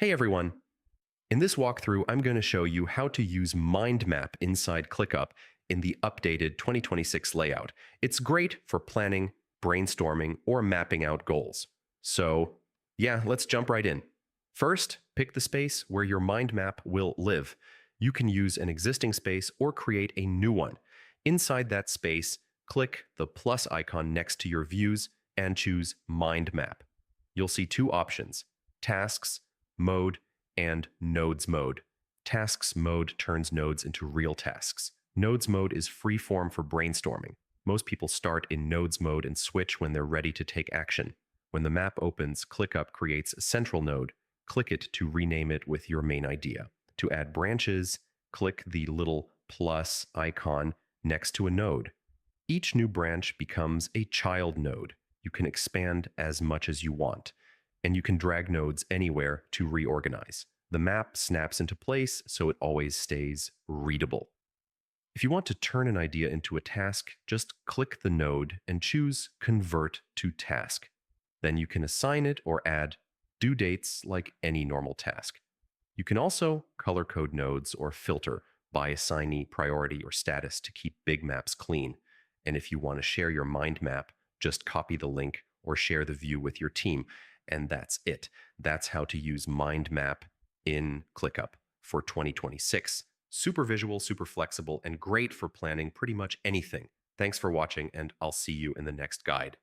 Hey everyone! In this walkthrough, I'm going to show you how to use mind map inside ClickUp in the updated 2026 layout. It's great for planning, brainstorming, or mapping out goals. So, yeah, let's jump right in. First, pick the space where your mind map will live. You can use an existing space or create a new one. Inside that space, click the plus icon next to your views and choose Mind Map. You'll see two options: Tasks, Mode, and Nodes mode. Tasks mode turns nodes into real tasks. Nodes mode is free form for brainstorming. Most people start in nodes mode and switch when they're ready to take action. When the map opens, ClickUp creates a central node. Click it to rename it with your main idea. To add branches, click the little plus icon next to a node. Each new branch becomes a child node. You can expand as much as you want, and you can drag nodes anywhere to reorganize. The map snaps into place so it always stays readable. If you want to turn an idea into a task, just click the node and choose Convert to Task. Then you can assign it or add due dates like any normal task. You can also color code nodes or filter by assignee priority or status to keep big maps clean. And if you want to share your mind map, just copy the link or share the view with your team. And that's it. That's how to use mind map in ClickUp for 2026. Super visual, super flexible, and great for planning pretty much anything. Thanks for watching, and I'll see you in the next guide.